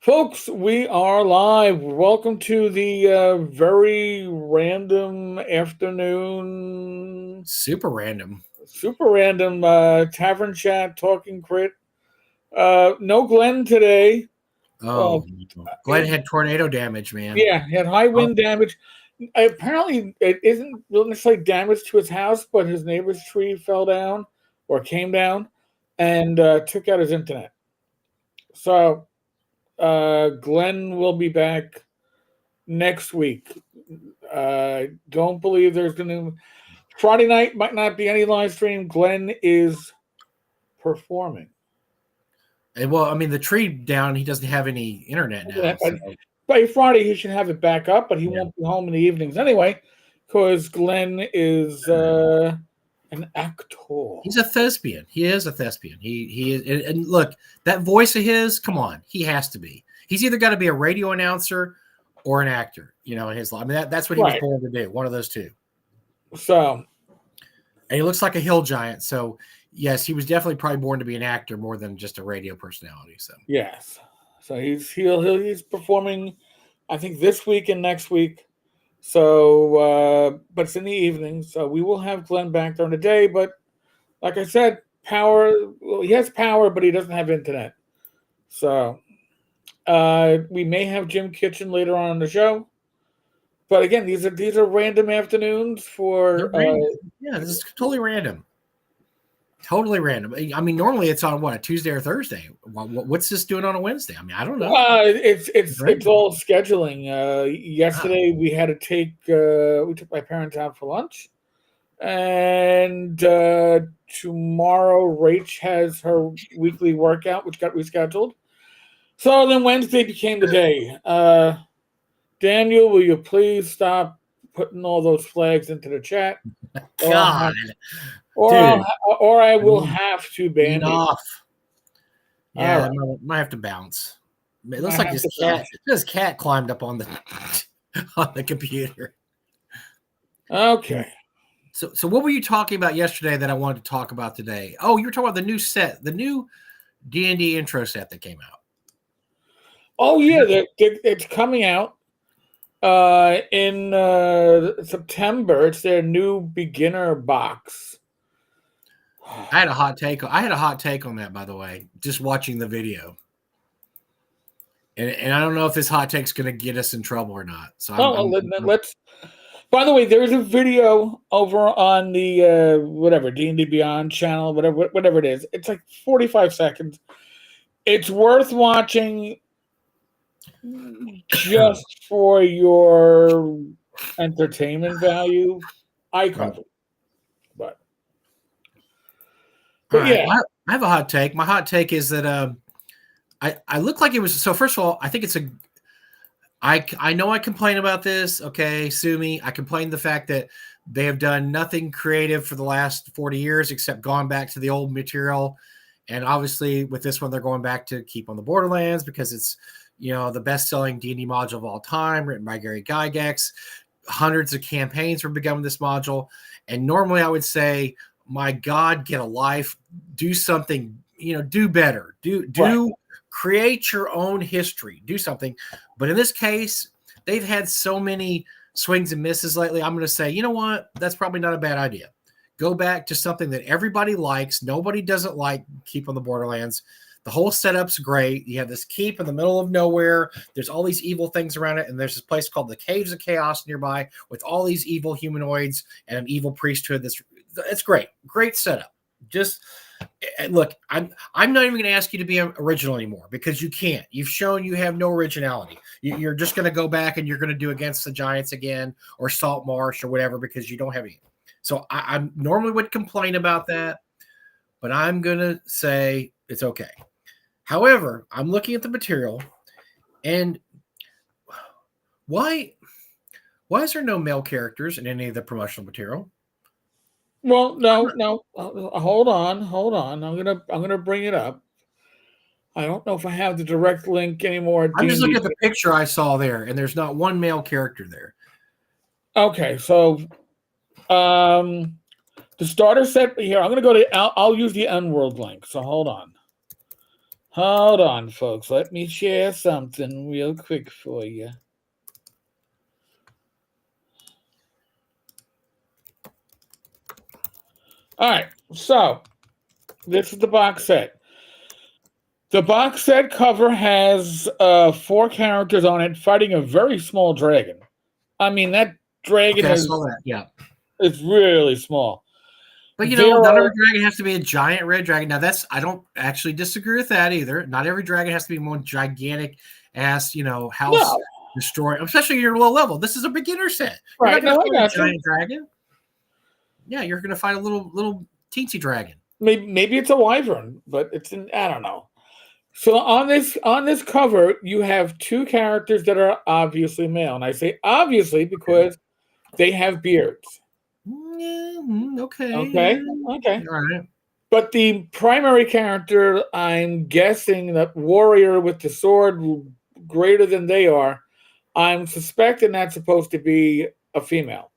Folks, we are live. Welcome to the very random afternoon, Super random. super random Tavern Chat Talking Crit. No Glen today. Uh, Oh, Glen had tornado damage, man. yeah, he had high Oh, wind damage. Apparently, it isn't really necessarily damage to his house, but his neighbor's tree fell down or came down and took out his internet. So, Glenn will be back next week. Don't believe there's going to. Friday night might not be any live stream. Glenn is performing. and well, I mean, the tree down, he doesn't have any internet now. So, By Friday, he should have it back up, but he yeah. won't be home in the evenings anyway, because Glenn is an actor. He's a thespian. He is a thespian. He is. And look, that voice of his, come on, he has to be. He's either got to be a radio announcer or an actor, in his life. I mean, that's what he was born to do, one of those two. So, and he looks like a hill giant. So, yes, he was definitely probably born to be an actor more than just a radio personality. So, yes. So he's performing, I think, this week and next week. So, but it's in the evening. So we will have Glenn back during the day. But like I said, power. Well, he has power, but he doesn't have internet. So we may have Jim Kitchen later on in the show. But again, these are random afternoons for. Yeah, this is totally random. Totally random. I mean, normally it's on what, a Tuesday or Thursday. What's this doing on a Wednesday? I mean, I don't know. It's all scheduling. Yesterday we had to take we took my parents out for lunch, and tomorrow Rach has her weekly workout, which got rescheduled. So then Wednesday became the day. Daniel, will you please stop putting all those flags into the chat? God. Or I will have to ban you. Off. Yeah, right. I might have to bounce. It looks like this cat climbed up on the computer. Okay. So what were you talking about yesterday that I wanted to talk about today? Oh, you were talking about the new set, the new D&D intro set that came out. Oh yeah, it's coming out in September. It's their new beginner box. I had a hot take on that, by the way, just watching the video. And I don't know if this hot take's going to get us in trouble or not. So let's. By the way, there's a video over on the D&D Beyond channel, whatever it is. It's like 45 seconds. It's worth watching just for your entertainment value. I cover, but yeah, I have a hot take. My hot take is that I look like it was. So first of all, I think it's a. I know I complain about this. Okay, sue me. I complain the fact that they have done nothing creative for the last 40 years except gone back to the old material, and obviously with this one they're going back to Keep on the Borderlands because it's the best-selling D&D module of all time, written by Gary Gygax. Hundreds of campaigns were begun with this module, and normally I would say, my God, get a life, do something, do better, create your own history, do something. But in this case, they've had so many swings and misses lately. I'm going to say, you know what? That's probably not a bad idea. Go back to something that everybody likes. Nobody doesn't like Keep on the Borderlands. The whole setup's great. You have this keep in the middle of nowhere. There's all these evil things around it. And there's this place called the Caves of Chaos nearby with all these evil humanoids and an evil priesthood. It's great. Great setup. Just look, I'm not even going to ask you to be original anymore because you can't. You've shown you have no originality. You're just going to go back and you're going to do Against the Giants again or Salt Marsh or whatever because you don't have any. So I normally would complain about that, but I'm going to say it's okay. However, I'm looking at the material, and why is there no male characters in any of the promotional material? Well, no. Hold on. I'm gonna bring it up. I don't know if I have the direct link anymore. I'm just looking at the picture I saw there, and there's not one male character there. Okay, so the starter set here. I'm gonna go to. I'll use the Unworld link. So hold on. Hold on, folks. Let me share something real quick for you. All right, so this is the box set. The box set cover has 4 characters on it fighting a very small dragon. I mean, that dragon Okay, I saw that. Yeah. is really small. But There not are every dragon has to be a giant red dragon. Now I don't actually disagree with that either. Not every dragon has to be more gigantic ass, house no destroy, especially your low level. This is a beginner set. You're right. not gonna No, I fight a got you. giant dragon. Yeah, you're gonna fight a little teensy dragon. Maybe it's a wyvern, but I don't know. So on this cover, you have 2 characters that are obviously male, and I say obviously because they have beards. Okay. Okay, Yeah. okay. All right. But the primary character, I'm guessing that warrior with the sword greater than they are, I'm suspecting that's supposed to be a female.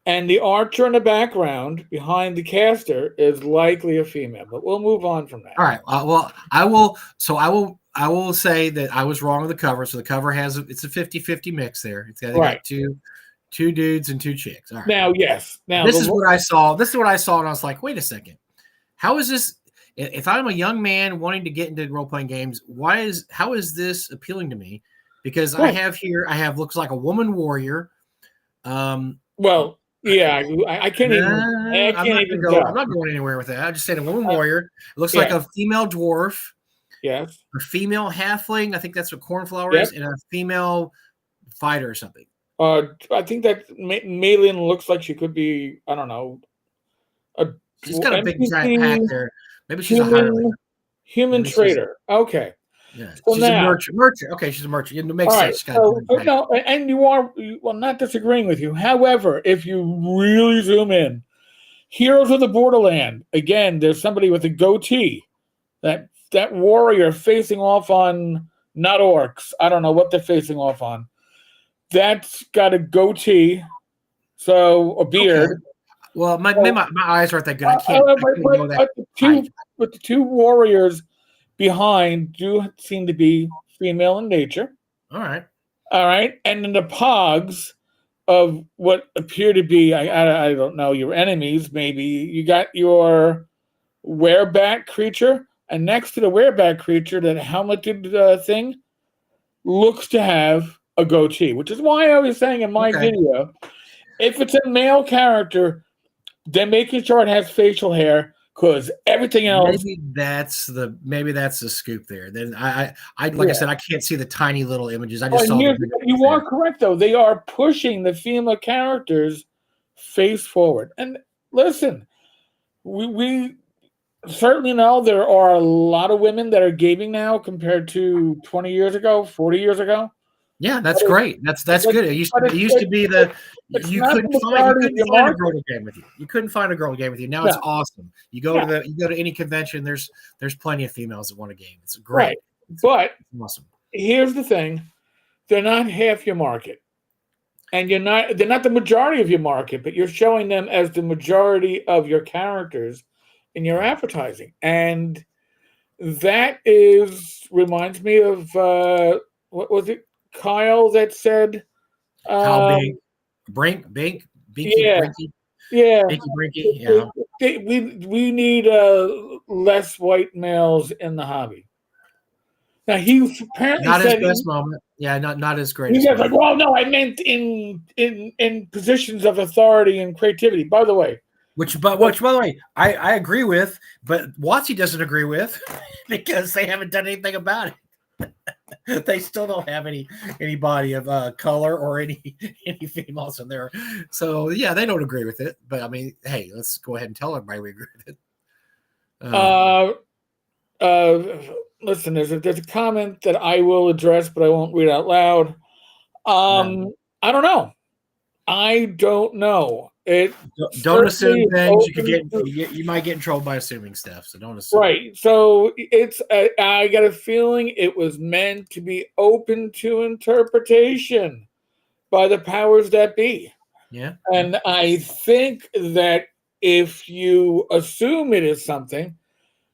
And the archer in the background behind the caster is likely a female, but we'll move on from that. All right. Well, I will. So I will say that I was wrong on the cover. So the cover it's a 50-50 mix there. They Right. got two dudes and 2 chicks. All right. Now, yes. Now this is what I saw. This is what I saw, and I was like, wait a second. How is this? If I'm a young man wanting to get into role playing games, how is this appealing to me? Because I have looks like a woman warrior. Well, yeah, I can't even. I can't even tell. I'm not going anywhere with that. I just said a woman warrior. It looks yeah. like a female dwarf. Yes. A female halfling. I think that's what cornflower is, and a female fighter or something. I think that Malin looks like she could be. I don't know. She's got a big giant pack there. Maybe she's a human trader. Okay. Yeah, so she's a merchant. Okay, she's a merchant. It makes sense. No, and you are not disagreeing with you. However, if you really zoom in, Heroes of the Borderland, again, there's somebody with a goatee. That warrior facing off on not orcs. I don't know what they're facing off on. That's got a goatee, so a beard. Okay. Well, my eyes aren't that good. I can't know that. But the 2 warriors behind do seem to be female in nature. All right. And then the pogs of what appear to be, I don't know, your enemies, maybe. You got your wereback creature, and next to the wereback creature, that helmeted thing looks to have a goatee, which is why I was saying in my video, if it's a male character, then making sure it has facial hair, because everything else. Maybe that's the scoop there. Then I said, I can't see the tiny little images. I just saw. You are correct though. They are pushing the female characters face forward. And listen, we certainly know there are a lot of women that are gaming now compared to 20 years ago, 40 years ago. Yeah, that's great. That's good. It used to be you couldn't find a girl to game with you. You couldn't find a girl to game with you. Now it's awesome. You go to any convention. There's plenty of females that want to game. It's great. Right. But it's awesome. Here's the thing: they're not half your market, and they're not the majority of your market. But you're showing them as the majority of your characters in your advertising, and that reminds me of what was it? Kyle that said Kyle Bink, Binky, Brinky. Yeah. Binky, Brinky, yeah. We need less white males in the hobby. Now he apparently not said his best moment. Yeah, not as great. He was like, well, no, I meant in positions of authority and creativity. By the way, which by the way, I agree with, but WotC doesn't agree with because they haven't done anything about it. They still don't have any body of color or any females in there. So yeah, they don't agree with it. But I mean, hey, let's go ahead and tell everybody we agree with it. Listen, there's a comment that I will address, but I won't read out loud. I don't know. Don't assume things. You might get in trouble by assuming stuff. So don't assume. Right. So I got a feeling it was meant to be open to interpretation by the powers that be. Yeah. And I think that if you assume it is something,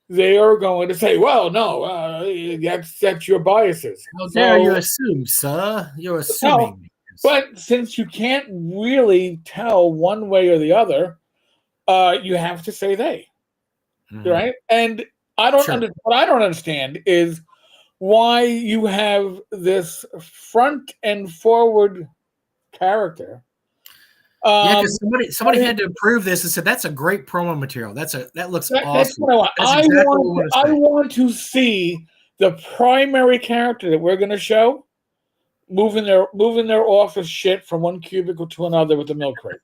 they are going to say, "Well, no, that's your biases." How dare you So assume, sir? You're no, assuming. but since you can't really tell one way or the other, you have to say they, Mhm. right? And Sure. what I don't understand is why you have this front and forward character. Yeah, Um, because somebody had to approve this and said that's a great promo material. That looks that's awesome. what I want. That's exactly what we want to I say. want to see the primary character that we're going to show moving their office shit from one cubicle to another with a milk crate.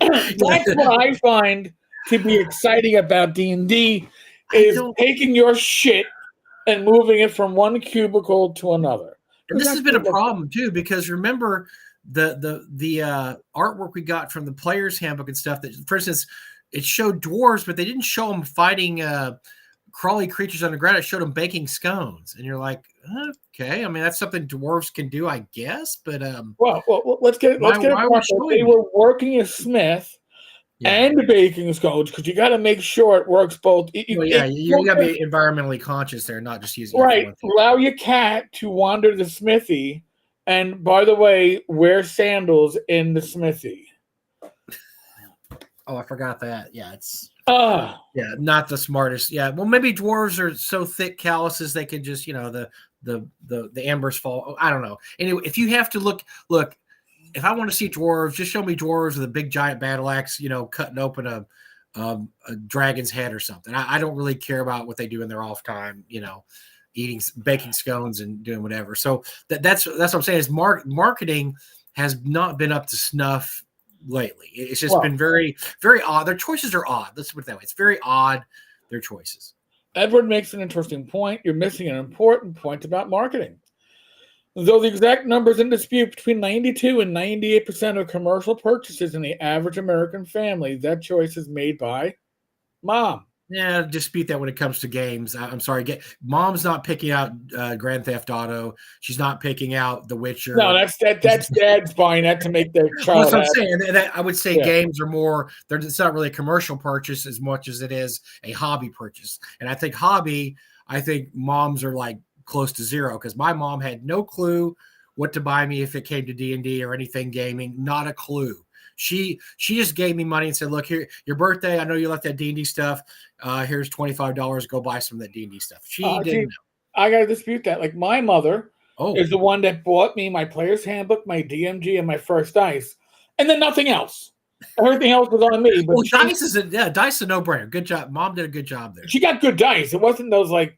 That's what I find to be exciting about D&D I is don't. taking your shit and moving it from one cubicle to another. And Because this has that's been a what that's problem too, because remember the artwork we got from the player's handbook and stuff. That, for instance, it showed dwarves, but they didn't show them fighting crawly creatures underground. It showed them baking scones, and you're like, okay. I mean, that's something dwarves can do, I guess. But let's get it why are we proper. They showing it? were working as Smith Yeah. and baking scones because you got to make sure it works both. Well, yeah, you got to be environmentally conscious there, not just use for Right. one thing. Allow your cat to wander the smithy. And by the way, wear sandals in the smithy. Oh, I forgot that. Yeah, it's Ah, not the smartest. Yeah, well, maybe dwarves are so thick calluses they could just the embers fall. Oh, I don't know. Anyway, if you have to look, if I want to see dwarves, just show me dwarves with a big giant battle axe, cutting open a dragon's head or something. I don't really care about what they do in their off time, eating baking scones and doing whatever. So that's what I'm saying is marketing has not been up to snuff lately. It's just been very, very odd. Their choices are odd. Let's put it that way. It's very odd, their choices. Edward makes an interesting point. You're missing an important point about marketing. Though the exact numbers in dispute, between 92 and 98% of commercial purchases in the average American family, that choice is made by mom. Yeah, dispute that when it comes to games. I'm sorry. Mom's not picking out Grand Theft Auto. She's not picking out The No, Witcher. that's dad's buying that to make their Well, that's child what I'm happy. saying. I would say Yeah. games are more. It's not really a commercial purchase as much as it is a hobby purchase. And I think moms are like close to zero because my mom had no clue what to buy me if it came to D&D or anything gaming. Not a clue. She just gave me money and said, "Look here, your birthday. I know you like that D&D stuff. Here's $25. Go buy some of that D&D stuff." She didn't know. I got to dispute that. Like my mother Oh, is the one that bought me my player's handbook, my DMG, and my first dice, and then nothing else. Everything else was on me. But well, Dice is a no-brainer. Good job. Mom did a good job there. she got good dice. It wasn't those like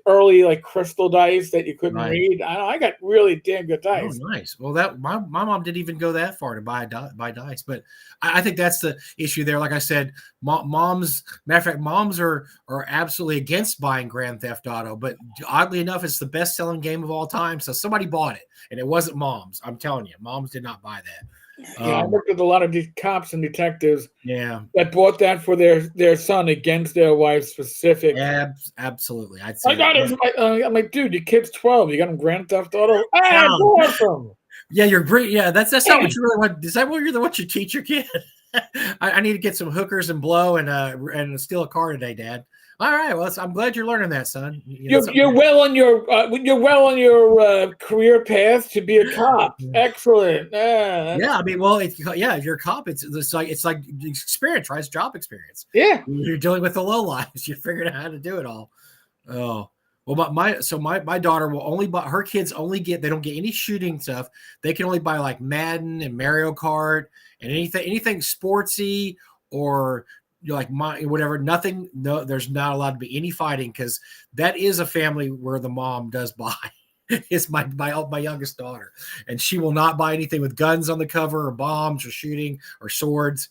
early like crystal dice that you couldn't Right. read. I got really damn good Oh, dice. nice. Well, that my mom didn't even go that far to buy dice, but I think that's the issue there. Like I said, moms. Matter of fact, moms are absolutely against buying Grand Theft Auto, but oddly enough, it's the best-selling game of all time. So somebody bought it, and it wasn't moms. I'm telling you, moms did not buy that. I worked with a lot of these cops and detectives. Yeah, that bought that for their son against their wife's specific. Absolutely. I'd say. I got it. I'm like, dude, your kid's 12. You got him Grand Theft Auto. Ah, it's awesome. Yeah, you're great. Yeah, that's not what you really want. Is that what you teach your kid? I need to get some hookers and blow and steal a car today, Dad. All right. Well, I'm glad you're learning that, son. You're well on your career path to be a cop. Excellent. Yeah, I mean, well, if you're a cop, it's like experience, right? It's job experience. Yeah, you're dealing with the low lives. You're figuring out how to do it all. Oh. Well, my daughter will only buy her kids they don't get any shooting stuff. They can only buy like Madden and Mario Kart and anything sportsy or like whatever. Nothing. No, there's not allowed to be any fighting because that is a family where the mom does buy. It's my youngest daughter, and she will not buy anything with guns on the cover or bombs or shooting or swords.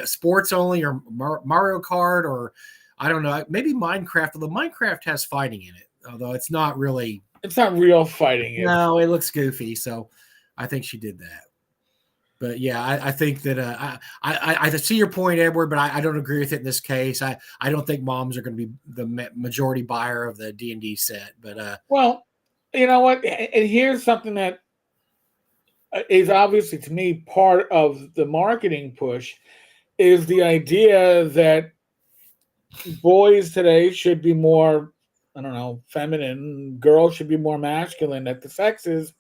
Sports only or Mario Kart or I don't know, maybe Minecraft. Although Minecraft has fighting in it, although it's not really. It's not real fighting. No, it looks goofy. So I think she did that. But yeah, I think that I see your point, Edward, but I don't agree with it in this case. I don't think moms are going to be the majority buyer of the D&D set. But well, you know what? And here's something that is obviously to me part of the marketing push is the idea that boys today should be more, I don't know, feminine. Girls should be more masculine. That the sexes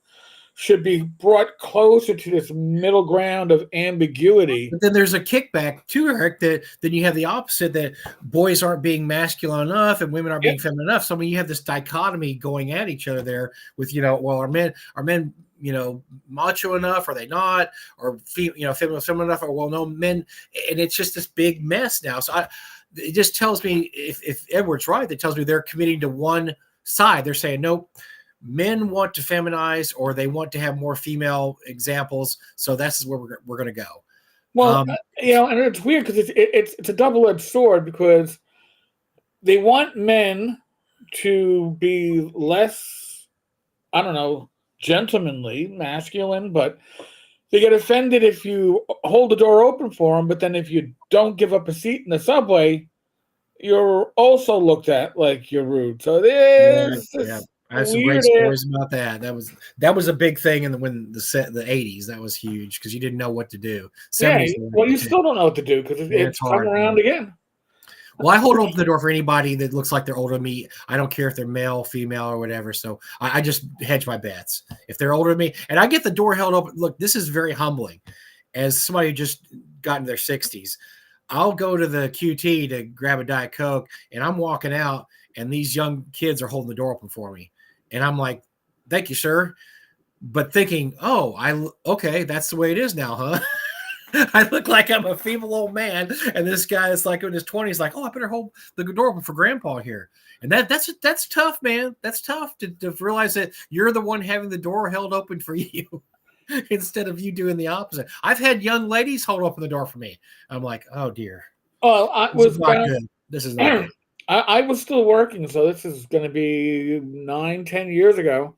should be brought closer to this middle ground of ambiguity. But then there's a kickback too, Eric, that then you have the opposite, that boys aren't being masculine enough and women aren't Yep. being feminine enough. So I mean, you have this dichotomy going at each other there with, well, are men, macho enough? Are they not? Or feminine enough? Or well, no, men, and it's just this big mess now. So it just tells me, if Edward's right, that tells me they're committing to one side. They're saying, nope, men want to feminize, or they want to have more female examples. So that's where we're going to go. Well, and it's weird because it's a double-edged sword, because they want men to be less, I don't know, gentlemanly, masculine, but they get offended if you hold the door open for them. But then if you don't give up a seat in the subway, you're also looked at like you're rude. So there's I have some great stories about that. That was a big thing in the 80s. That was huge because you didn't know what to do. 70s, well, you still don't know what to do because it's come around again. Well, I hold open the door for anybody that looks like they're older than me. I don't care if they're male, female, or whatever. So I just hedge my bets. If they're older than me, and I get the door held open. Look, this is very humbling. As somebody who just got in their 60s, I'll go to the QT to grab a Diet Coke, and I'm walking out, and these young kids are holding the door open for me. And I'm like, thank you, sir. But thinking, okay, that's the way it is now, huh? I look like I'm a feeble old man, and this guy is like in his 20s, like, I better hold the door open for Grandpa here. And that's tough, man. That's tough to realize that you're the one having the door held open for you instead of you doing the opposite. I've had young ladies hold open the door for me. I'm like, oh dear. Well, This is not good. I was still working, so this is going to be 9-10 years ago.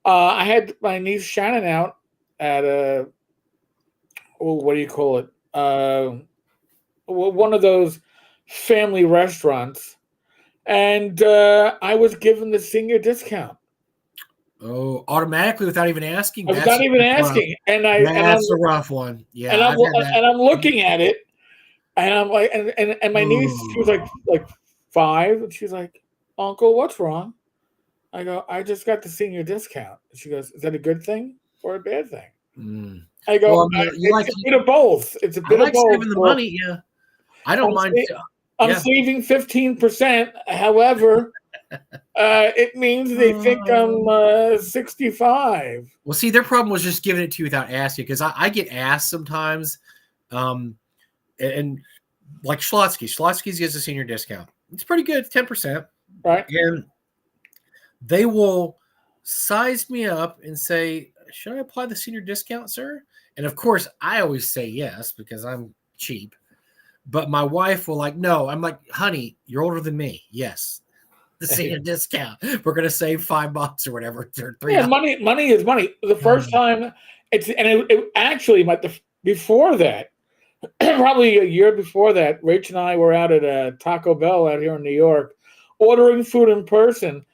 I had my niece Shannon out at what do you call it? One of those family restaurants, and I was given the senior discount. Oh, automatically without even asking. Without even asking, that's a rough one. Yeah, and I'm looking at it, and I'm like, and my niece, she was like 5, and she's like, Uncle, what's wrong? I go, I just got the senior discount. She goes, is that a good thing or a bad thing? I go, it's a bit of both. It's a bit of both. Saving the money, yeah. I don't mind. I'm saving 15%. However, it means they think I'm 65. Well, see, their problem was just giving it to you without asking, because I get asked sometimes, and like Schlotsky's gives a senior discount. It's pretty good, 10%. Right. And they will size me up and say, should I apply the senior discount, sir? And of course, I always say yes because I'm cheap. But my wife will no. I'm like, honey, you're older than me. Yes. The senior discount. We're going to save $5 or whatever. Or $3. Yeah, money is money. The first time, it actually, before that, probably a year before that, Rach and I were out at a Taco Bell out here in New York, ordering food in person,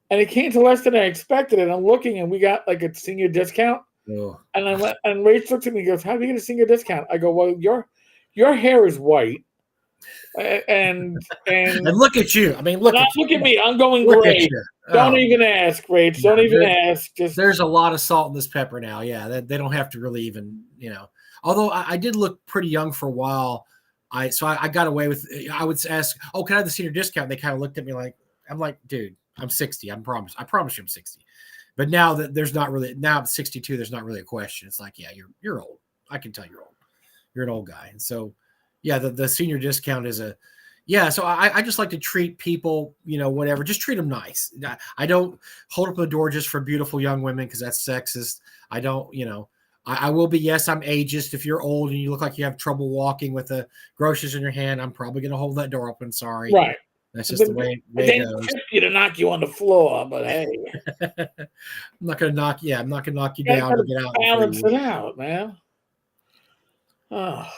and it came to less than I expected. And I'm looking, and we got a senior discount. Oh. And Rach looks at me and goes, "How do you get a senior discount?" I go, "Well, your hair is white, and look at you. I mean, look at me. I'm going great. Don't even ask, Rach. Don't even ask. There's a lot of salt in this pepper now. Yeah, they don't have to really even, Although I did look pretty young for a while, I got away with. I would ask, "Oh, can I have the senior discount?" They kind of looked at me like, I'm like, "Dude, I'm 60. I promise you, I'm 60." But now that now I'm 62, there's not really a question. It's like, yeah, you're old. I can tell you're old. You're an old guy, and so yeah, the senior discount is So I just like to treat people, whatever. Just treat them nice. I don't hold up the door just for beautiful young women because that's sexist. I don't, I will be, yes, I'm ageist. If you're old and you look like you have trouble walking with the groceries in your hand, I'm probably going to hold that door open. Sorry. Right. That's just the way it goes. Tip you to knock you on the floor, but hey. I'm not going to knock you down or get out. Balance it out, man. Oh,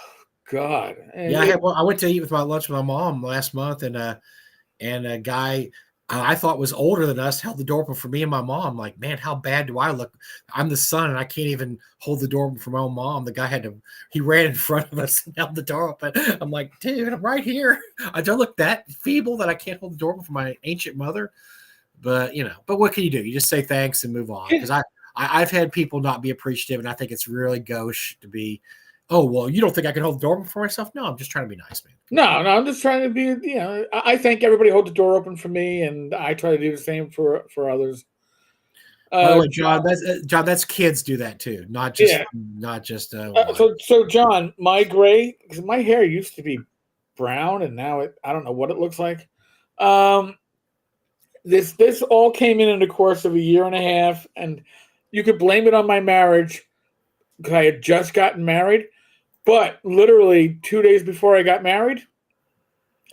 God. Yeah, I went to eat with my lunch with my mom last month, and a guy, I thought was older than us held the door open for me and my mom. Like, man, how bad do I look? I'm the son, and I can't even hold the door open for my own mom. The guy he ran in front of us and held the door open. I'm like, dude, I'm right here. I don't look that feeble that I can't hold the door open for my ancient mother. But but what can you do? You just say thanks and move on. Because I've had people not be appreciative, and I think it's really gauche to be, oh, well, you don't think I can hold the door open for myself? No, I'm just trying to be nice, man. No, I'm just trying to be. I think everybody holds the door open for me, and I try to do the same for others. By the way, John, that's kids do that too, not just So John, my gray, because my hair used to be brown, and now I don't know what it looks like. This all came in the course of a year and a half, and you could blame it on my marriage because I had just gotten married. But literally 2 days before I got married,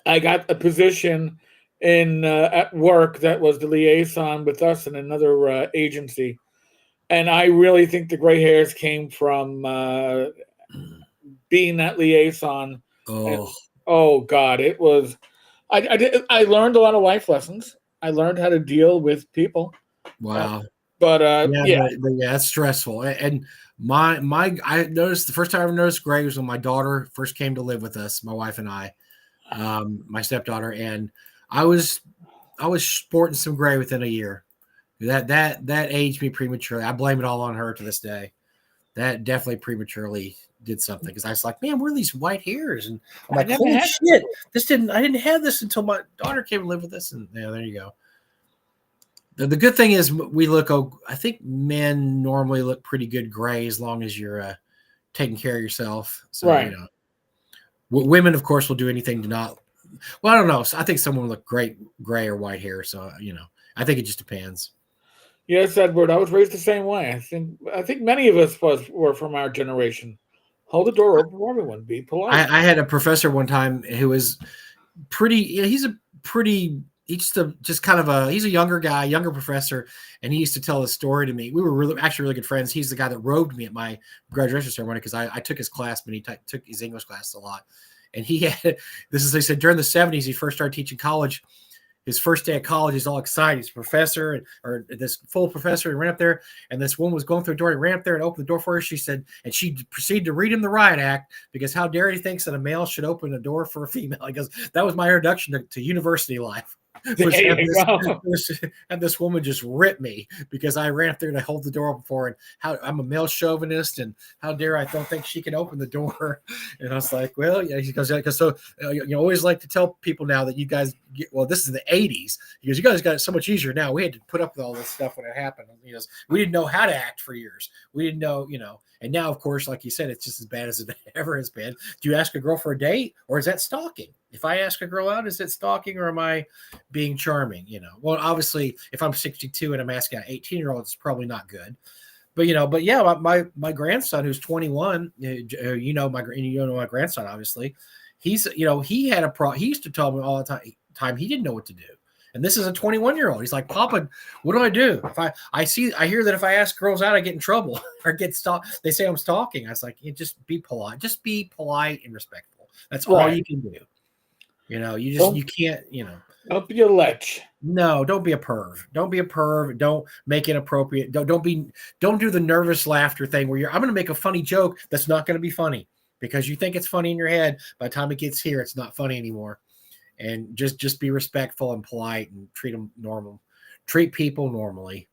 I got a position in at work that was the liaison with us and another agency, and I really think the gray hairs came from being that liaison. And, oh God, it was. I learned a lot of life lessons. I learned how to deal with people. Wow. But that's stressful. And I noticed the first time I ever noticed gray was when my daughter first came to live with us, my wife and I, my stepdaughter, and I was sporting some gray within a year. That aged me prematurely. I blame it all on her to this day. That definitely prematurely did something because I was like, man, where are these white hairs? And I'm like, holy shit, I didn't have this until my daughter came to live with us. And there you go. The good thing is I think men normally look pretty good gray as long as you're taking care of yourself. So, right. Women, of course, will do anything to not. Well, I don't know. I think someone look great gray or white hair. So, I think it just depends. Yes, Edward. I was raised the same way. I think many of us were from our generation. Hold the door open for everyone. Be polite. I had a professor one time who was pretty. He's a younger guy, younger professor, and he used to tell a story to me. We were really good friends. He's the guy that robed me at my graduation ceremony because I took his class, but he took his English class a lot. And he said during the 70s, he first started teaching college. His first day at college, he's all excited. He's a professor, or this full professor. He ran up there, and this woman was going through the door. He ran up there and opened the door for her. She said, and she proceeded to read him the riot act because how dare he thinks that a male should open a door for a female? He goes, that was my introduction to university life. And this woman just ripped me because I ran up there to hold the door open for her, and how I'm a male chauvinist, and how dare I don't think she can open the door. And I was like, well, yeah. He goes, so you always like to tell people now that you guys this is the 80s. He goes, you guys got it so much easier now. We had to put up with all this stuff when it happened. He goes, we didn't know how to act for years. We didn't know, and now, of course, like you said, it's just as bad as it ever has been. Do you ask a girl for a date, or is that stalking? If I ask a girl out, is it stalking, or am I being charming? Well, obviously, if I'm 62 and I'm asking an 18-year-old, it's probably not good. But yeah, my grandson who's 21, my grandson, obviously, he's he had a he used to tell me all the time he didn't know what to do. And this is a 21-year-old. He's like, Papa, what do I do? If I hear that if I ask girls out, I get in trouble or get stalked. They say I'm stalking. I was like, just be polite. Just be polite and respectful. That's all you can do. You can't, Don't be a lech. No, don't be a perv. Don't be a perv. Don't make inappropriate. Don't do the nervous laughter thing where I'm going to make a funny joke that's not going to be funny because you think it's funny in your head. By the time it gets here, it's not funny anymore. And just be respectful and polite and treat them normal. Treat people normally.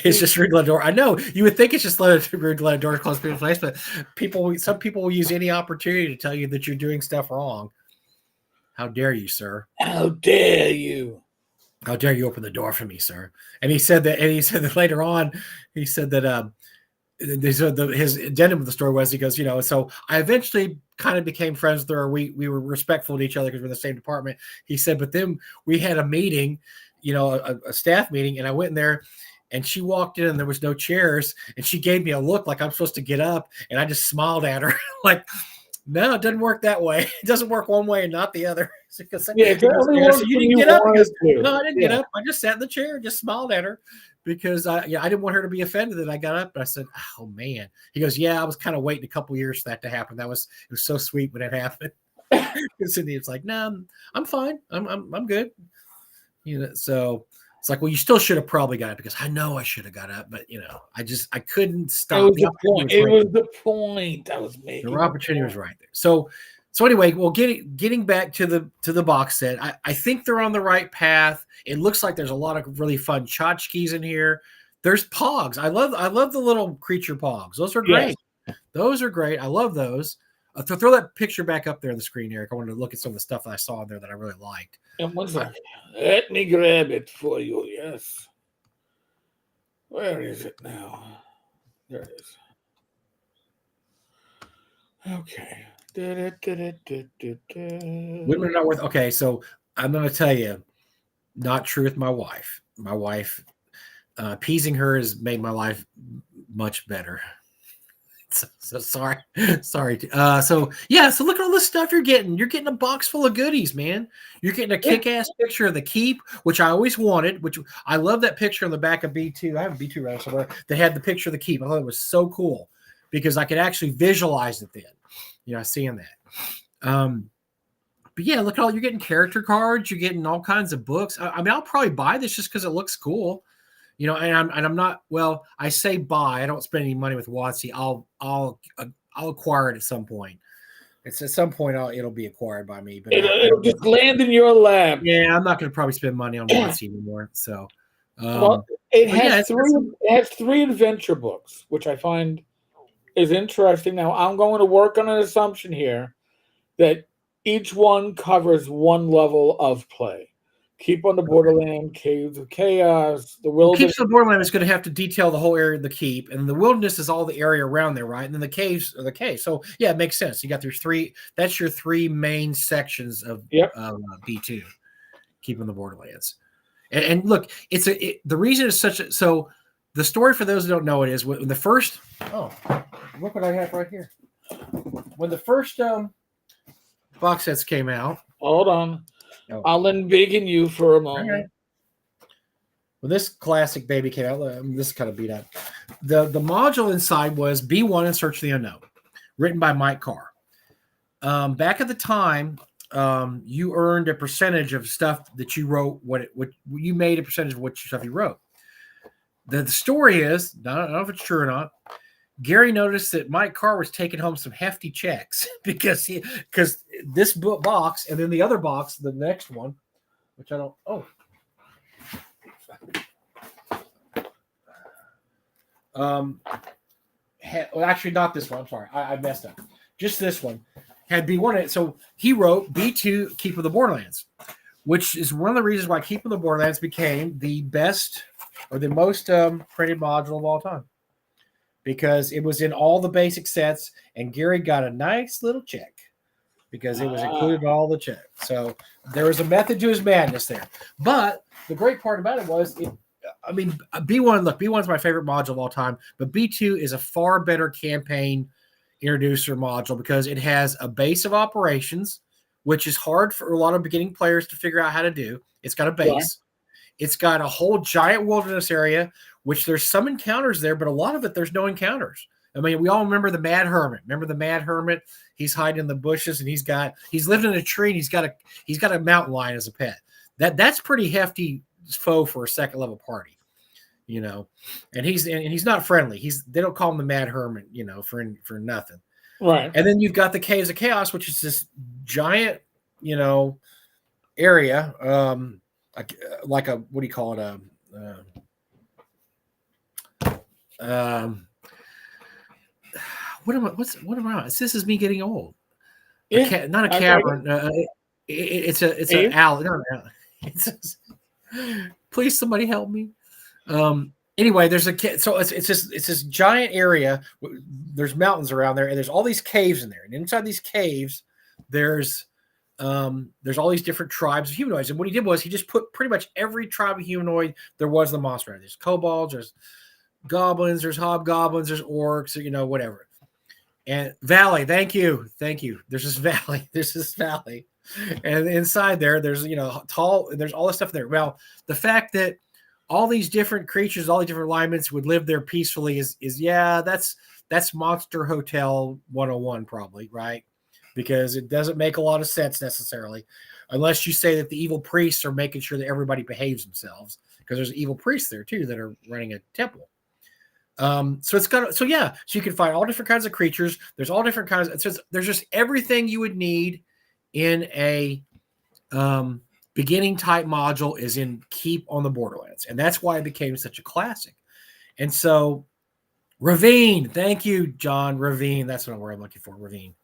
It's just regular door. I know you would think it's just regular door close people's face, but some people will use any opportunity to tell you that you're doing stuff wrong. How dare you, sir? How dare you? How dare you open the door for me, sir? And he said that later on, he said that his addendum of the story was, he goes, so I eventually kind of became friends with her. We were respectful to each other because we're in the same department. He said, but then we had a meeting, a staff meeting, and I went in there and she walked in and there was no chairs, and she gave me a look like I'm supposed to get up, and I just smiled at her like, no, it doesn't work that way. It doesn't work one way and not the other. So you didn't get up. Because, no, I didn't get up. I just sat in the chair and just smiled at her because I didn't want her to be offended that I got up. And I said, oh man. He goes, yeah, I was kind of waiting a couple years for that to happen. It was so sweet when it happened. And Cindy was like, no, I'm fine. I'm good. So it's like, well, you still should have probably got it because I know I should have got up, but I couldn't It stop. was the point. It was the point I was making. The opportunity was right there. So anyway, well, getting back to the box set, I think they're on the right path. It looks like there's a lot of really fun tchotchkes in here. There's pogs. I love the little creature pogs. Those are great. Yes. Those are great. I love those. Throw that picture back up there on the screen, Eric. I wanted to look at some of the stuff that I saw in there that I really liked. And one second. Let me grab it for you. Yes. Where is it now? There it is. Okay. Women are not worth. Okay, so I'm going to tell you, not true with my wife. My wife, appeasing her has made my life much better. So sorry. So look at all this stuff you're getting. You're getting a box full of goodies, man. You're getting a kick-ass picture of the keep, which I always wanted. Which I love that picture on the back of B2. I have a B2 around somewhere that had the picture of the keep. I thought it was so cool because I could actually visualize it then. Seeing that. But yeah, look at all you're getting character cards. You're getting all kinds of books. I mean, I'll probably buy this just because it looks cool. And I'm not. Well, I say buy. I don't spend any money with WotC. I'll acquire it at some point. It's at some point it'll be acquired by me. But it'll just land in your lap. Yeah, I'm not going to probably spend money on WotC anymore. So, it has three adventure books, which I find is interesting. Now I'm going to work on an assumption here that each one covers one level of play. Keep on the Borderland, Caves of Chaos, the Wilderness. Keeps of the Borderland is going to have to detail the whole area of the keep, and the Wilderness is all the area around there, right? And then the caves are the caves. So yeah, it makes sense. You got your three. That's your three main sections of B2. Keep on the Borderlands, and look, the reason it's such a so. The story for those who don't know it is when the first. Oh, look what I have right here. When the first box sets came out. Hold on. Oh. I'll unbacon you for a moment. Right. When this classic baby came out, this is kind of beat up. The module inside was B1 and Search the Unknown, written by Mike Carr. Back at the time, you earned a percentage of stuff that you wrote. What you made a percentage of what stuff you wrote. The story is, I don't know if it's true or not. Gary noticed that Mike Carr was taking home some hefty checks because this box and then the other box, the next one, which I don't. Oh, actually not this one. I'm sorry, I messed up. Just this one had B1 in it. So he wrote B2 Keep of the Borderlands, which is one of the reasons why Keep of the Borderlands became the best or the most printed module of all time. Because it was in all the basic sets, and Gary got a nice little check because it was included in all the checks. So there was a method to his madness there. But the great part about it was, B1, look, B1 is my favorite module of all time, but B2 is a far better campaign introducer module because it has a base of operations, which is hard for a lot of beginning players to figure out how to do. It's got a base. Yeah. It's got a whole giant wilderness area, which there's some encounters there, but a lot of it, there's no encounters. I mean, we all remember the Mad Hermit. Remember the Mad Hermit? He's hiding in the bushes and he's living in a tree and he's got a mountain lion as a pet. That's pretty hefty foe for a second level party, and he's not friendly. They don't call him the Mad Hermit, for nothing. Right. And then you've got the Caves of Chaos, which is this giant, area, like a, what do you call it? What am I? This is me getting old. Yeah, not a cavern. It's an alley. Please, somebody help me. Anyway, there's it's this giant area. There's mountains around there, and there's all these caves in there. And inside these caves, there's all these different tribes of humanoids. And what he did was he just put pretty much every tribe of humanoid there was in the monster. There's kobolds, there's goblins, there's hobgoblins, there's orcs, whatever. And valley, thank you. There's this valley, and inside there's tall. There's all this stuff there. Well, the fact that all these different creatures, all these different alignments would live there peacefully is that's Monster Hotel 101 probably, right? because it doesn't make a lot of sense necessarily, unless you say that the evil priests are making sure that everybody behaves themselves, because there's evil priests there too that are running a temple. So it's got, so yeah, so you can find all different kinds of creatures. There's all different kinds. There's just everything you would need in a beginning type module is in Keep on the Borderlands, and that's why it became such a classic. And so Ravine, thank you, John. Ravine, that's what I'm looking for. Ravine.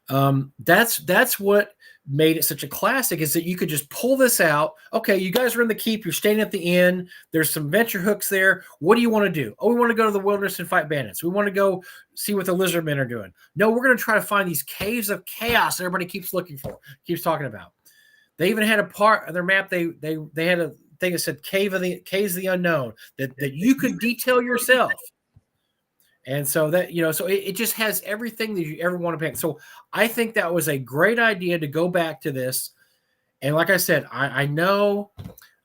That's what made it such a classic, is that you could just pull this out. Okay, you guys are in the keep. You're staying at the inn. There's some venture hooks there. What do you want to do? Oh, we want to go to the wilderness and fight bandits. We want to go see what the lizard men are doing. No, we're going to try to find these caves of chaos everybody keeps looking for, keeps talking about. They even had a part of their map. They had a thing that said caves of the unknown that you could detail yourself. And so that, so it just has everything that you ever want to pick. So I think that was a great idea to go back to this. And like I said, I know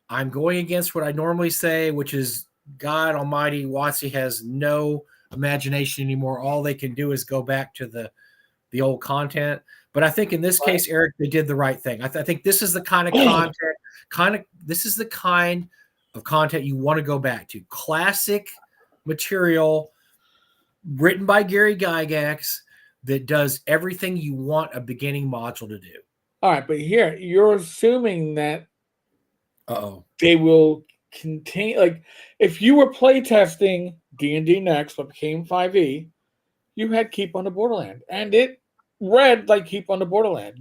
I'm going against what I normally say, which is God Almighty, WotC has no imagination anymore. All they can do is go back to the old content. But I think in this case, Eric, they did the right thing. I think this is the kind of content, this is the kind of content you want to go back to. Classic material written by Gary Gygax that does everything you want a beginning module to do. All right, but here you're assuming that they will continue. Like, if you were playtesting D&D Next, what became 5e, you had Keep on the Borderland, and it read like Keep on the Borderland.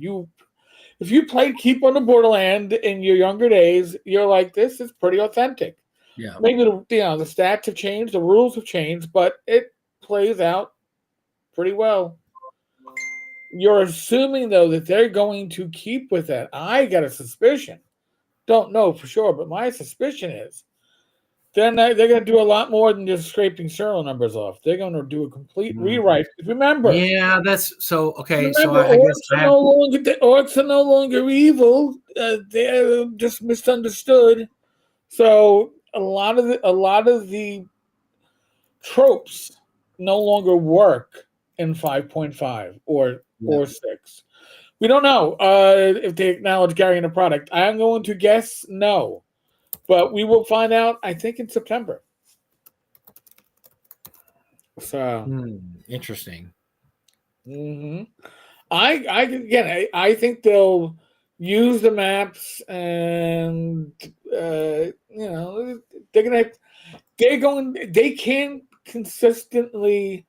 If you played Keep on the Borderland in your younger days, you're like, this is pretty authentic. Yeah, maybe the stats have changed, the rules have changed, but it plays out pretty well. You're assuming, though, that they're going to keep with that. I got a suspicion. Don't know for sure, but my suspicion is they're going to do a lot more than just scraping serial numbers off. They're going to do a complete rewrite. Remember? Yeah, that's so okay. Remember, so I guess the orcs are no longer evil. They're just misunderstood. So a lot of the tropes no longer work in 5.5 or 6. We don't know if they acknowledge Gary in the product. I am going to guess no, but we will find out, I think, in September. So interesting. I think they'll use the maps, and they can't consistently.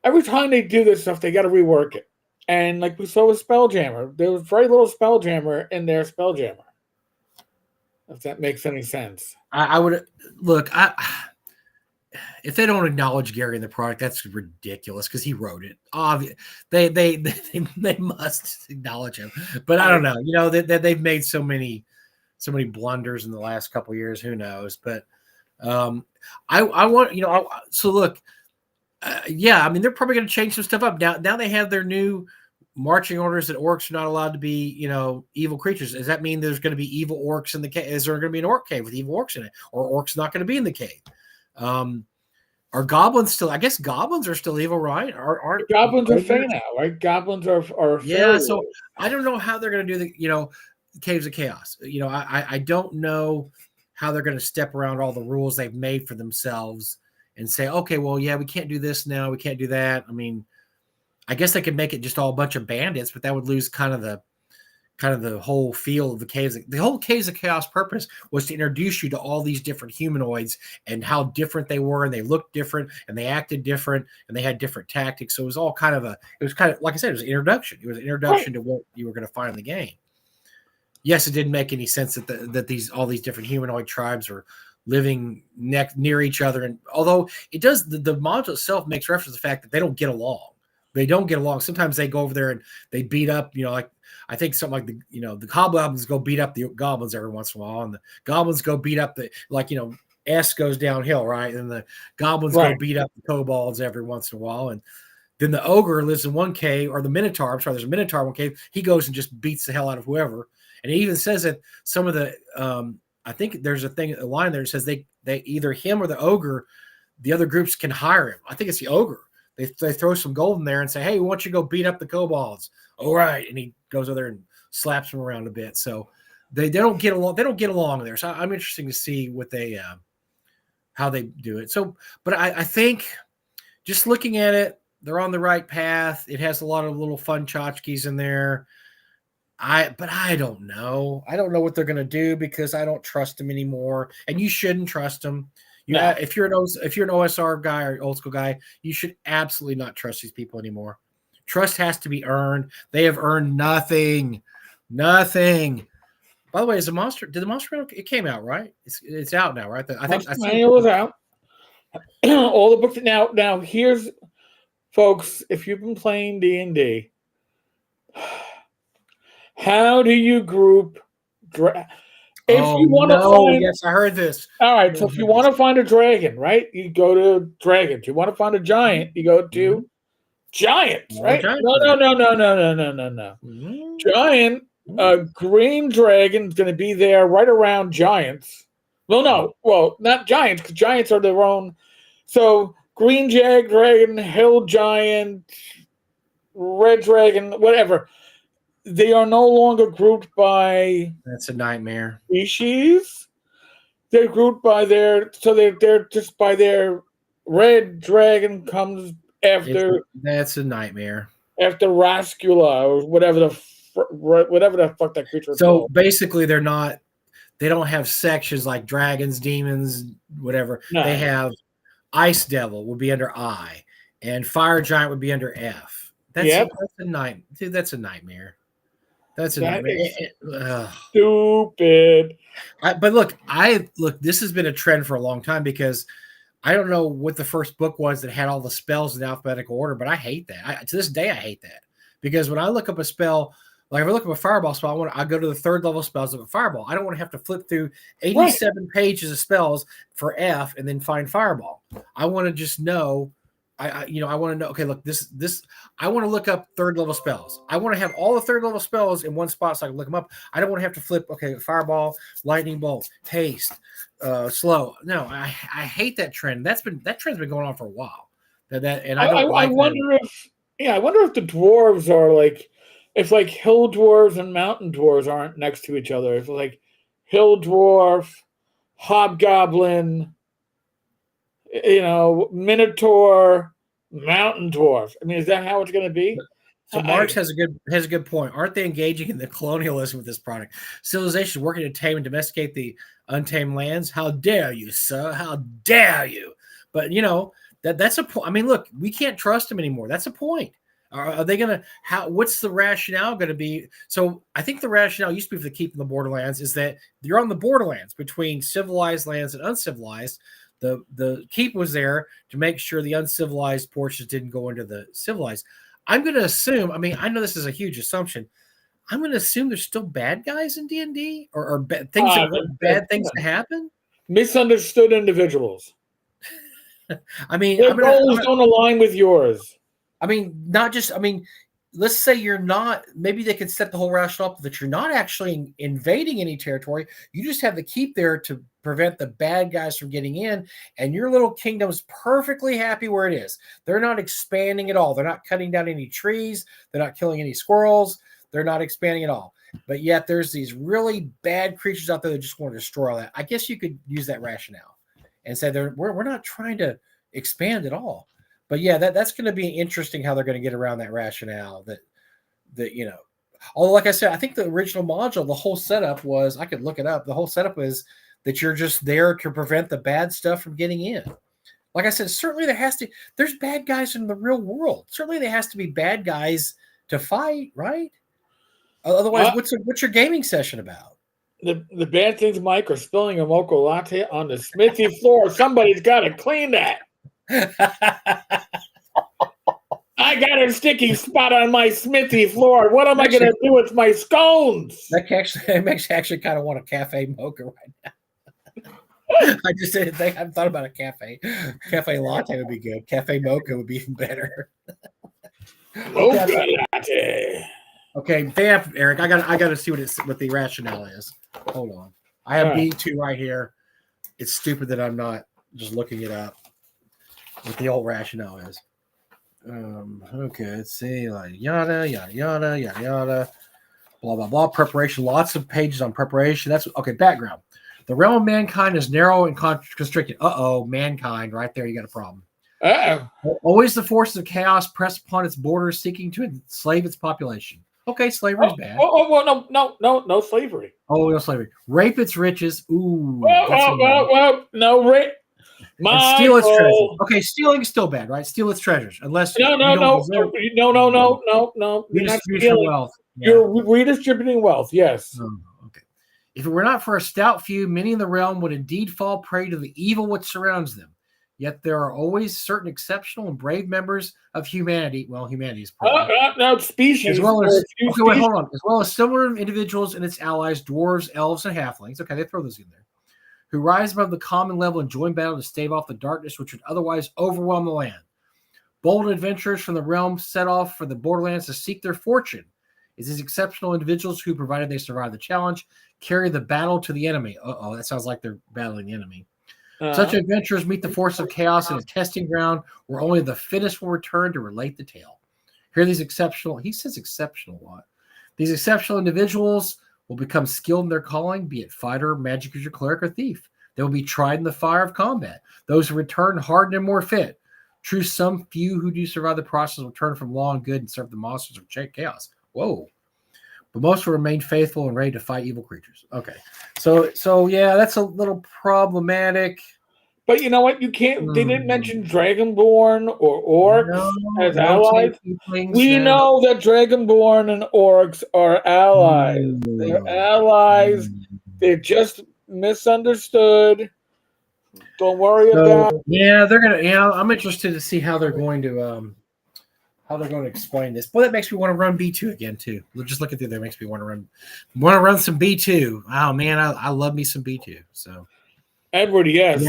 Every time they do this stuff, they got to rework it. And like we saw with Spelljammer, there was very little Spelljammer in their Spelljammer. If that makes any sense. I would look. If they don't acknowledge Gary in the product, that's ridiculous because he wrote it. They must acknowledge him. But I don't know. They've made so many blunders in the last couple of years. Who knows? But I want so look. I mean, they're probably going to change some stuff up now. They have their new marching orders that orcs are not allowed to be, evil creatures. Does that mean there's going to be evil orcs in the cave? Is there going to be an orc cave with evil orcs in it, or orcs not going to be in the cave? Are goblins still? I guess goblins are still evil, right? Aren't goblins are fey now, right? Goblins are yeah. So I don't know how they're going to do the caves of chaos. I don't know how they're going to step around all the rules they've made for themselves and say, okay, well, yeah, we can't do this now, we can't do that. I mean, I guess they could make it just all a bunch of bandits, but that would lose kind of the whole feel of the caves. The whole Caves of Chaos purpose was to introduce you to all these different humanoids and how different they were, and they looked different, and they acted different, and they had different tactics. So it was all kind of like I said, it was an introduction. It was an introduction to what you were going to find in the game. Yes, it didn't make any sense that all these different humanoid tribes were living near each other, and although it does, the module itself makes reference to the fact that they don't get along. They don't get along. Sometimes they go over there and they beat up, like I think something like the hobgoblins go beat up the goblins every once in a while, and the goblins go beat up S goes downhill, right? And the goblins go beat up the kobolds every once in a while, and then the ogre lives in one cave, or the minotaur. I'm sorry, there's a minotaur in one cave. He goes and just beats the hell out of whoever, and it even says that some of the I think there's a line there that says they either him or the ogre, the other groups can hire him. I think it's the ogre. They throw some gold in there and say, hey, we want you to go beat up the kobolds. All right. And he goes over there and slaps them around a bit. So they don't get along. They don't get along there. So I'm interested to see what they how they do it. So, but I think just looking at it, they're on the right path. It has a lot of little fun tchotchkes in there. But I don't know. I don't know what they're going to do because I don't trust them anymore. And you shouldn't trust them. If you're an OSR guy or old school guy, you should absolutely not trust these people anymore. Trust has to be earned. They have earned nothing. Nothing. By the way, did the Monster Manual? It came out, right? It's out now, right? I think Monster Manual is out. All the books now. Here's, folks, if you've been playing D&D, how do you group? Yes, I heard this. All right, so if you want to find a dragon, right, you go to dragons. You want to find a giant, you go to giants, right? No. Giant, green dragon is going to be there right around giants. Well, not giants, because giants are their own. So green dragon, hill giant, red dragon, whatever. They are no longer grouped by. That's a nightmare. Species. They're grouped by they're just by their. Red dragon comes after. That's a nightmare. After Rascula or whatever the fuck that creature is called. Basically, they don't have sections like dragons, demons, whatever. No. They have Ice Devil would be under I, and Fire Giant would be under F. That's a nightmare. Dude, that's a nightmare. That's a nightmare. Stupid. But look, this has been a trend for a long time because I don't know what the first book was that had all the spells in alphabetical order, but I hate that. To this day, I hate that because when I look up a spell, like if I look up a fireball spell, I go to the third level spells of a fireball. I don't want to have to flip through 87 pages of spells for F and then find fireball. I want to just know. I want to know. Okay, look, this. I want to look up third level spells. I want to have all the third level spells in one spot so I can look them up. I don't want to have to flip. Okay, fireball, lightning bolt, haste, slow. No, I hate that trend. That trend's been going on for a while. I wonder if the dwarves are like, if like hill dwarves and mountain dwarves aren't next to each other. If like hill dwarf, hobgoblin, minotaur, mountain dwarf. I mean, is that how it's going to be? So Marx has a good point. Aren't they engaging in the colonialism with this product? Civilization is working to tame and domesticate the untamed lands. How dare you, sir? How dare you? But that's a point. I mean, look, we can't trust them anymore. That's a point. Are they going to? What's the rationale going to be? So I think the rationale used to be for the keeping the borderlands is that you're on the borderlands between civilized lands and uncivilized. The keep was there to make sure the uncivilized portions didn't go into the civilized. I'm going to assume. I mean, I know this is a huge assumption. I'm going to assume there's still bad guys in D&D or bad things to happen. Misunderstood individuals. I mean, their goals don't align with yours. I mean, let's say you're not. Maybe they can set the whole rationale up that you're not actually invading any territory. You just have the keep there to prevent the bad guys from getting in, and your little kingdom's perfectly happy where it is. They're not expanding at all. They're not cutting down any trees. They're not killing any squirrels. They're not expanding at all. But yet there's these really bad creatures out there that just want to destroy all that. I guess you could use that rationale and say we're not trying to expand at all. But yeah, that's going to be interesting how they're going to get around that rationale that although like I said, I think the original module, the whole setup was, I could look it up. The whole setup is that you're just there to prevent the bad stuff from getting in. Like I said, certainly there's bad guys in the real world. Certainly there has to be bad guys to fight, right? Otherwise, what's your gaming session about? The bad things, Mike, are spilling a mocha latte on the smithy floor. Somebody's got to clean that. I got a sticky spot on my smithy floor. What am I going to do with my scones? That makes me actually kind of want a cafe mocha right now. I just didn't think. I haven't thought about a cafe. Cafe latte would be good. Cafe mocha would be even better. Mocha latte. Okay, Eric. I got to see what the rationale is. Hold on. I have B2 right here. It's stupid that I'm not just looking it up. What the old rationale is. Okay, let's see. Like yada yada yada yada yada. Blah blah blah. Preparation. Lots of pages on preparation. That's okay. Background. The realm of mankind is narrow and constricted. Mankind. Right there, you got a problem. Uh-oh. Always the forces of chaos press upon its borders, seeking to enslave its population. Okay, slavery's bad. Well, no slavery. Oh, no slavery. Rape its riches. Ooh, No, Rick. and steal its treasures. Michael. Okay, stealing is still bad, right? Steal its treasures, unless No. You're not stealing. Wealth. You're redistributing wealth. Yes. Oh, okay. If it were not for a stout few, many in the realm would indeed fall prey to the evil which surrounds them. Yet there are always certain exceptional and brave members of humanity. Well, humanity is species. As well as hold on. As well as similar individuals and its allies, dwarves, elves, and halflings. Okay, they throw those in there. Who rise above the common level and join battle to stave off the darkness which would otherwise overwhelm the land. Bold adventurers from the realm set off for the borderlands to seek their fortune. It's these exceptional individuals who, provided they survive the challenge, carry the battle to the enemy. That sounds like they're battling the enemy. Such adventurers meet the force of chaos in a testing ground where only the fittest will return to relate the tale. Here, these exceptional, he says exceptional a lot. These exceptional individuals will become skilled in their calling, be it fighter, magic user, cleric, or thief. They will be tried in the fire of combat. Those who return hardened and more fit. True, some few who do survive the process will turn from law and good and serve the monsters of chaos. Whoa. But most will remain faithful and ready to fight evil creatures. Okay. So yeah, that's a little problematic. But you know what? You can't. They didn't mention Dragonborn or orcs as allies. We know that Dragonborn and orcs are allies. They're allies. They're just misunderstood. Don't worry about it. Yeah, they're gonna. Yeah, I'm interested to see how they're going to explain this. Boy, that makes me want to run B2 again too. Just looking through there makes me want to run some B2. Oh man, I love me some B2. So Edward, yes,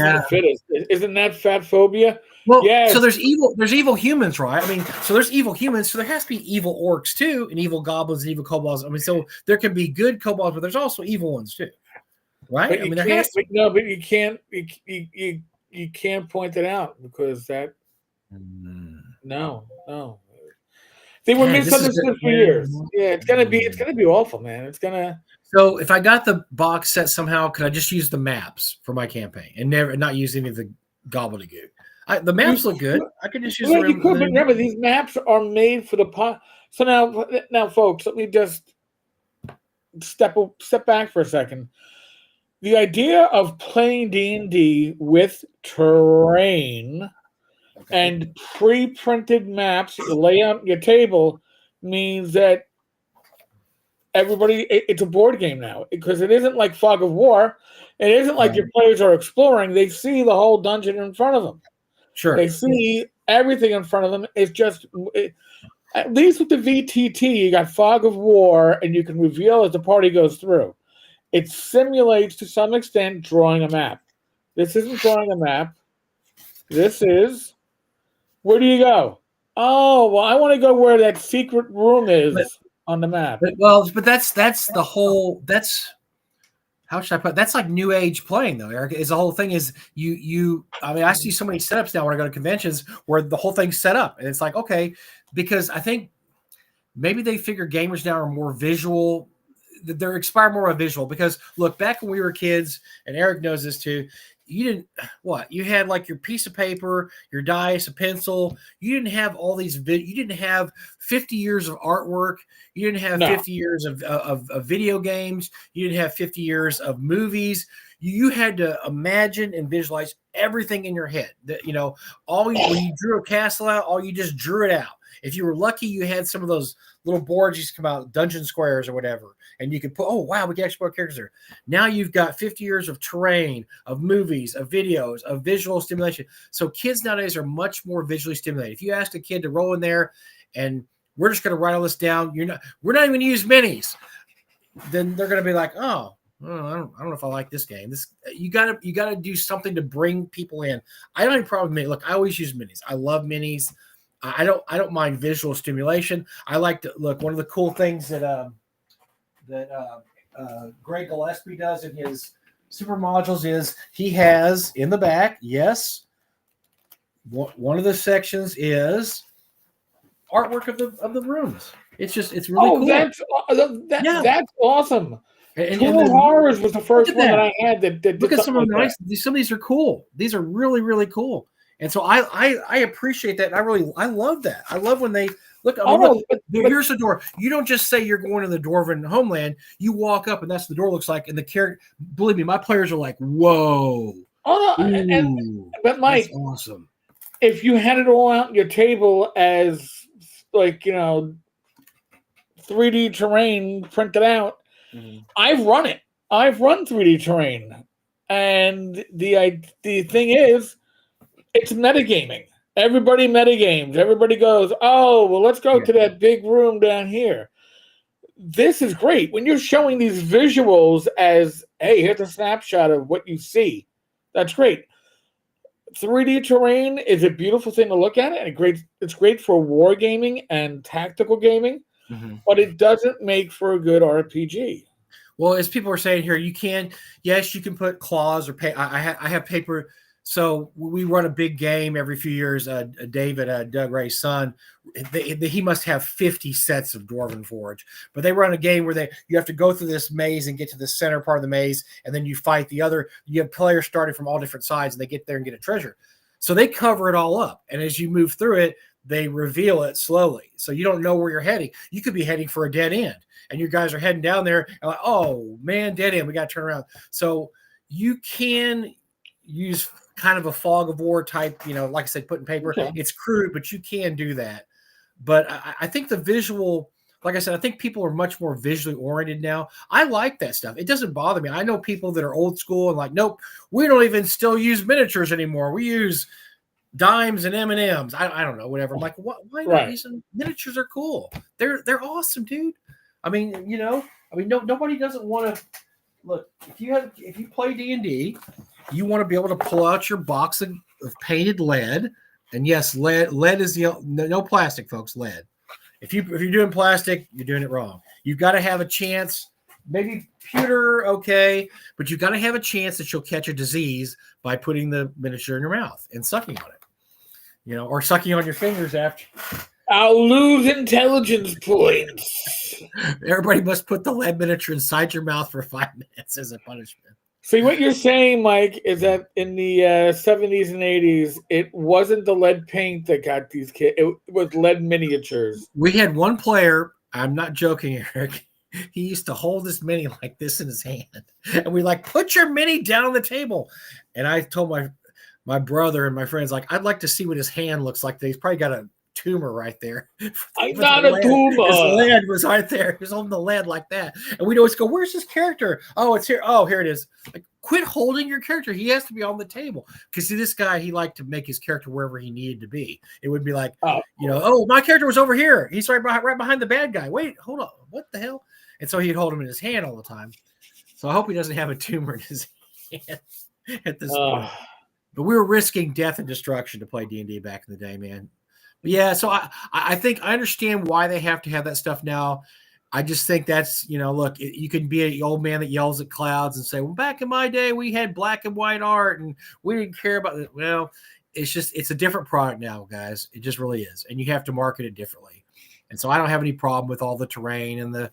isn't that fat phobia? Well, yes. So there's evil humans, right? I mean, so there's evil humans, so there has to be evil orcs too, and evil goblins, and evil kobolds. I mean, so there can be good kobolds, but there's also evil ones too, right? But but you can't. You can't point it out because that. No. They were misunderstood for years. Yeah, it's gonna be awful, man. It's gonna. So if I got the box set somehow, could I just use the maps for my campaign and not use any of the gobbledygook? The maps look good. I could just use them. You could, but remember, these maps are made for the pot. So now, folks, let me just step back for a second. The idea of playing D&D with terrain and pre-printed maps you lay out your table means that it's a board game now, because it isn't like Fog of War. It isn't like your players are exploring. They see the whole dungeon in front of them. Sure. They see everything in front of them. It's just, at least with the VTT, you got Fog of War, and you can reveal as the party goes through. It simulates, to some extent, drawing a map. This isn't drawing a map. This is, where do you go? Oh, well, I want to go where that secret room is on the map. But that's the whole. That's, how should I put it? That's like new age playing, though, Eric. Is the whole thing is you. I mean, I see so many setups now when I go to conventions where the whole thing's set up, and it's like, okay, because I think maybe they figure gamers now are more visual. They're inspired more by visual, because look, back when we were kids, and Eric knows this too. You had like your piece of paper, your dice, a pencil. You didn't have all these. You didn't have 50 years of artwork. You didn't have 50 years of video games. You didn't have 50 years of movies. You had to imagine and visualize everything in your head. When you drew a castle out, you just drew it out. If you were lucky, you had some of those little boards used to come out, dungeon squares or whatever, and you could put, oh, wow, we can explore characters there. Now you've got 50 years of terrain, of movies, of videos, of visual stimulation. So kids nowadays are much more visually stimulated. If you ask a kid to roll in there and we're just going to write all this down, we're not even going to use minis, then they're going to be like, oh, I don't know if I like this game. You gotta do something to bring people in. I don't have a problem with minis. Look, I always use minis. I love minis. I don't mind visual stimulation. I like to look. One of the cool things that Greg Gillespie does in his super modules is he has in the back. Yes, one of the sections is artwork of the rooms. It's really cool. That's awesome. And Tool Horrors was the first one that I had that did look at some of like nice. Some of these are cool. These are really, really cool. And so I appreciate that. And I love that. I love when they look. Here's the door. You don't just say you're going to the Dwarven homeland. You walk up and that's the door looks like. And the character, believe me, my players are like, whoa. Oh no! But Mike, that's awesome. If you had it all out on your table as 3D terrain printed out, I've run it. I've run 3D terrain, and the thing is, it's metagaming. Everybody metagames. Everybody goes, oh, well, let's go to that big room down here. This is great. When you're showing these visuals as, hey, here's a snapshot of what you see. That's great. 3D terrain is a beautiful thing to look at, and it's great for wargaming and tactical gaming, but it doesn't make for a good RPG. Well, as people are saying here, you can put claws or I have paper. So we run a big game every few years. David, Doug Ray's son, he must have 50 sets of Dwarven Forge. But they run a game where you have to go through this maze and get to the center part of the maze, and then you fight you have players starting from all different sides, and they get there and get a treasure. So they cover it all up. And as you move through it, they reveal it slowly. So you don't know where you're heading. You could be heading for a dead end, and your guys are heading down there, and like, oh, man, dead end. We got to turn around. So you can use kind of a fog of war type, like I said, put in paper. Okay. It's crude, but you can do that. But I think the visual, like I said, I think people are much more visually oriented now. I like that stuff. It doesn't bother me. I know people that are old school and like, nope, we don't even still use miniatures anymore. We use dimes and M&Ms. I don't know, whatever. I'm like, what? Why not? Miniatures are cool. They're awesome, dude. I mean, nobody doesn't want to look. If you play D&D, you want to be able to pull out your box of painted lead, and yes, lead is no plastic, folks. Lead. If you're doing plastic, you're doing it wrong. You've got to have a chance. Maybe pewter, okay, but you've got to have a chance that you'll catch a disease by putting the miniature in your mouth and sucking on it, or sucking on your fingers after. I'll lose intelligence points. Everybody must put the lead miniature inside your mouth for 5 minutes as a punishment. See, what you're saying, Mike, is that in the 70s and 80s, it wasn't the lead paint that got these kids. It was lead miniatures. We had one player, I'm not joking, Eric. He used to hold this mini like this in his hand. And we put your mini down on the table. And I told my brother and my friends, I'd like to see what his hand looks like. He's probably got a tumor right there. I got a tumor. His lead was right there. He was holding the lead like that. And we'd always go, where's his character? Oh, it's here. Oh, here it is. Quit holding your character. He has to be on the table. Because see, this guy, he liked to make his character wherever he needed to be. It would be like, my character was over here. He's right behind the bad guy. Wait, hold on. What the hell? And so he'd hold him in his hand all the time. So I hope he doesn't have a tumor in his hand at this point. But we were risking death and destruction to play D&D back in the day, man. Yeah, so I think I understand why they have to have that stuff now. I just think that's, look, you can be an old man that yells at clouds and say, well, back in my day, we had black and white art and we didn't care about it. Well, it's a different product now, guys. It just really is. And you have to market it differently. And so I don't have any problem with all the terrain and the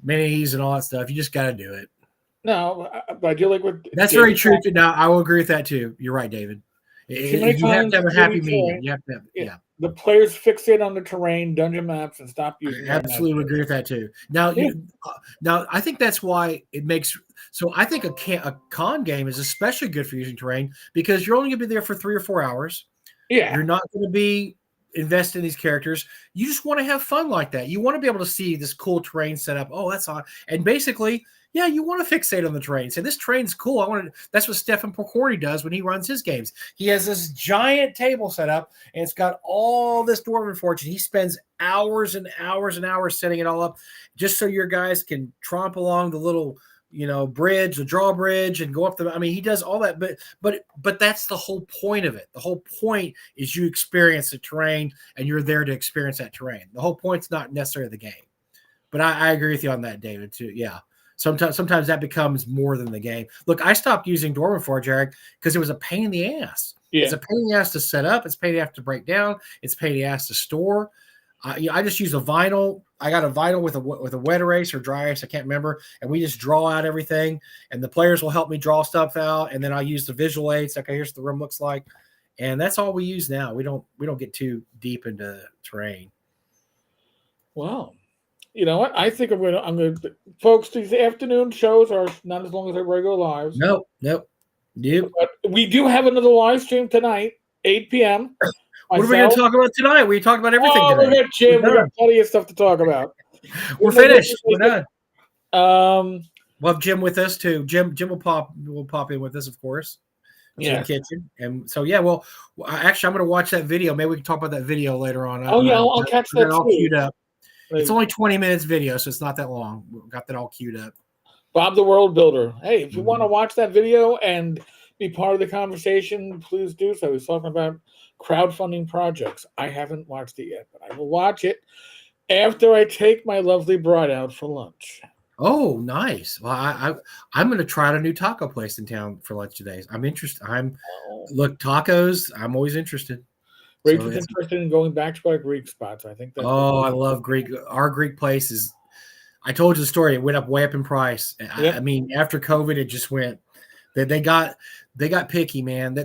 minis and all that stuff. You just got to do it. No, but I do like what. That's very true. Now, I will agree with that too. You're right, David. You have to have a happy medium. You have to have, the players fixate on the terrain, dungeon maps, and stop using. I absolutely agree with that too. Now, now I think that's why it makes. So I think a con game is especially good for using terrain because you're only going to be there for 3 or 4 hours. Yeah, you're not going to be invested in these characters. You just want to have fun like that. You want to be able to see this cool terrain set up. Oh, that's on. And basically, yeah, you want to fixate on the terrain. Say this terrain's cool. That's what Stefan Pokorny does when he runs his games. He has this giant table set up, and it's got all this Dwarven Fortune. He spends hours and hours and hours setting it all up, just so your guys can tromp along the little, bridge, the drawbridge, and go up the. I mean, he does all that, but that's the whole point of it. The whole point is you experience the terrain, and you're there to experience that terrain. The whole point's not necessarily the game. But I agree with you on that, David. Too. Yeah. Sometimes that becomes more than the game. Look, I stopped using Dwarven Forge, Eric, because it was a pain in the ass. Yeah. It's a pain in the ass to set up. It's a pain in the ass to break down. It's a pain in the ass to store. I just use a vinyl. I got a vinyl with a wet erase or dry erase. I can't remember. And we just draw out everything. And the players will help me draw stuff out. And then I use the visual aids. Okay, here's what the room looks like. And that's all we use now. We don't get too deep into terrain. Wow. You know what? I think I'm gonna folks, these afternoon shows are not as long as our regular lives. Nope. But we do have another live stream tonight, 8 p.m. What are we going to talk about tonight? We talked about everything today. We got Jim. We got plenty of stuff to talk about. We're finished. We're done. We'll have Jim with us too. Jim will pop in with us, of course. In the kitchen. And so well, actually, I'm going to watch that video. Maybe we can talk about that video later on. I'll catch that all queued up. It's only 20 minutes video, so it's not that long. We've got that all queued up. Bob the World Builder. Hey, if you want to watch that video and be part of the conversation, please do so. He's talking about crowdfunding projects. I haven't watched it yet, but I will watch it after I take my lovely bride out for lunch. Oh, nice. Well, I'm going to try out a new taco place in town for lunch today. I'm interested. Look, tacos. I'm always interested. Rachel's interested in going back to our Greek spots. I think that's I love Greek. Our Greek place is. I told you the story. It went way up in price. Yep. I mean, after COVID, it just went. They got picky, man.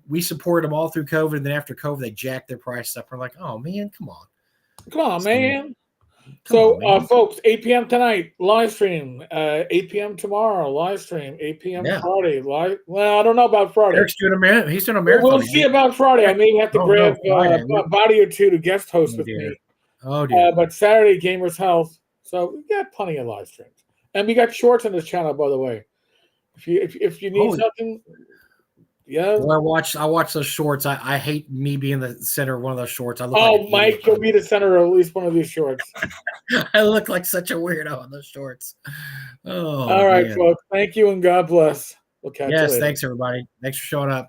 We supported them all through COVID, and then after COVID, they jacked their prices up. We're like, oh man, come on, man. So, folks, 8 p.m. tonight, live stream. 8 p.m. tomorrow, live stream. 8 p.m. Friday, live. Well, I don't know about Friday. Eric's doing a marathon. He's doing a marathon. We'll see about Friday. I may have to grab a body or two to guest host with me. Oh, dear. But Saturday, Gamers Health. So we got plenty of live streams, and we got shorts on this channel, by the way. If you need something. Yeah. Well, I watch those shorts. I hate me being the center of one of those shorts. Mike, you'll be the center of at least one of these shorts. I look like such a weirdo on those shorts. Oh, all right, folks. Thank you and God bless. We'll catch you later. Thanks, everybody. Thanks for showing up.